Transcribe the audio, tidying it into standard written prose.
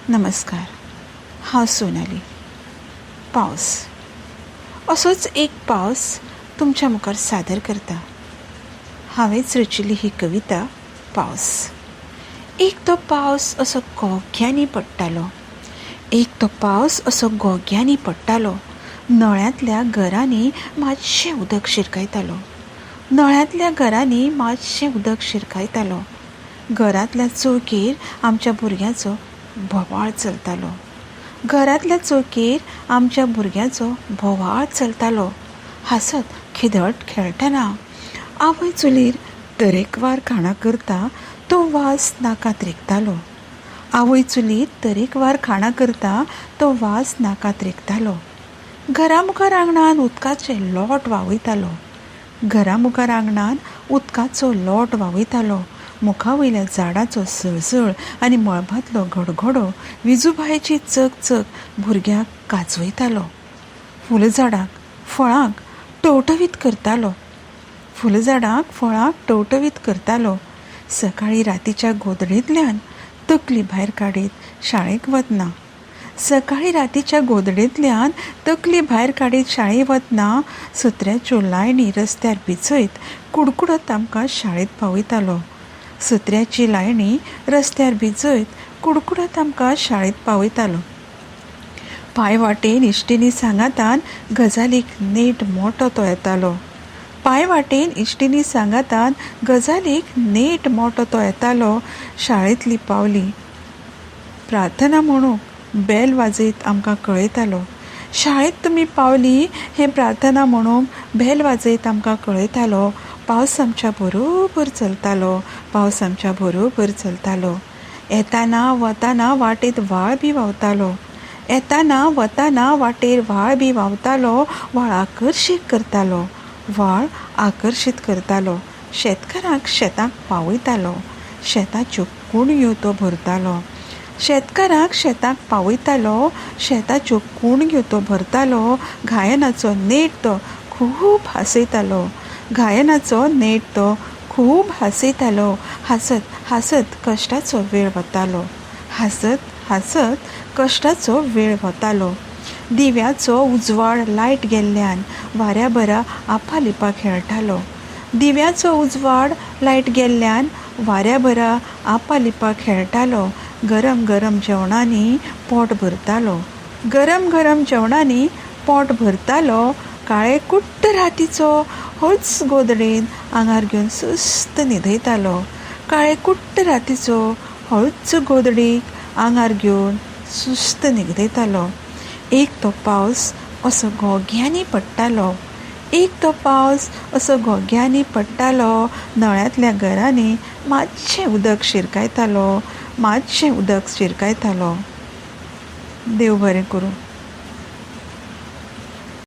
नमस्कार, हांव सोनाली. पावस असोच एक पावस तुमच्या मुखार सादर करता. हांवेंच रचिल्ली ही कविता पावस. एक तो पावस असो घोग्यांनी पडटालो. एक तो पावस असो घोग्यांनी पडटालो. नळ्यांतल्या घरांनी मातशें उदक शिरकायतालो. नळ्यांतल्या घरांनी मातशें उदक शिरकायतालो. घरांतल्या चौकीर आमच्या भुरग्याचो भोवाळ चलतालो. घरांतल्या चौकीर आमच्या भुरग्याचो भोवाळ चलतालो. हांसत खिदळट खेळटना आवय चुलीर तरेकवार खाणां करता तो वास नाकात रेगतालो. आवय चुलीर तरेकवार खाणां करता तो वास नाकात रेगतालो. घरा मुखार आंगणान उदकाचे लोट व्हांवयतालो. घरा मुखार आंगणान उदकाचो लोट व्हांवयतालो. मुखा वयल्या झाडाचो सळसळ आनी मळबांतलो घडघडो विजूभायेची चकचक भुरग्याक काजवयतालो. फुलझाडांक फळांक टवटवीत करतालो. फुलझाडांक फळांक टवटवीत करतालो. सकाळीं रातीच्या गोदडेंतल्यान तकली भायर काडीत शाळेक वतना. सकाळीं रातीच्या गोदडेंतल्यान तकली भायर काडीत शाळेक वतना सत्र्याच्यो लायणी रस्त्यार भिजयत कुडकुडत आमकां शाळेंत पावयतालो. सत्र्याची लायणी रस्त्यार भिजयत कुडकुडत आमकां शाळेंत पावयतालो. पांय वाटेन इश्टिणी सांगातान गजालीक नेट मोठो तो येतालो. पांय वाटेन इश्टिणी सांगातान गजालीक नेट मोठो तो येतालो. शाळेंतली पावली प्रार्थना म्हणूंक बेल वाजयत आमकां कळयतालो. शाळेंत तुमी पावली हें प्रार्थना म्हणूंक बेल वाजयत आमकां कळयतालो. पावस आमच्या बरोबर चलतालो. पावस आमच्या बरोबर चलतालो. येताना वताना वाटेर व्हाळ बी व्हांवतालो. येताना वताना वाटेर व्हाळ बी व्हांवतालो. व्हाळ आकर्शीत करतालो. व्हाळ आकर्शीत करतालो. शेतकारांक शेतांक पावयतालो. शेताच्यो कुणग्यो तो भरतालो. शेतकारांक शेतांक पावयतालो. शेताच्यो कुणग्यो तो भरतालो. गायनाचो नेट तो खूब हांसयतालो. गायनाचो नेट तो खूब हांसयतालो. हांसत हांसत कश्टाचो वेळ वतालो. हांसत हांसत कश्टाचो वेळ वतालो. दिव्याचो उजवाड लायट गेल्ल्यान वाऱ्या बरा आपालिपा खेळटालो. दिव्याचो उजवाड लायट गेल्ल्यान वाऱ्या बरा आपालिपा खेळटालो. गरम गरम जेवणांनी पोट भरतालो. गरम गरम जेवणांनी पोट भरतालो. काळे कुट्ट रातीचो हळूच गोदडेन आंगार घेवन सुस्त न्हिदयतालो. काळे कुट्ट रातीचो हळूच गोदडीक आंगार घेवन सुस्त न्हिदयतालो. एक तो पावस असो घोग्यांनी पडटालो. एक तो पावस असो घोग्यांनी पडटालो. नळ्यांतल्या घरांनी मातशें उदक शिरकायतालो. मातशें उदक शिरकायतालो. देव बरें करूं.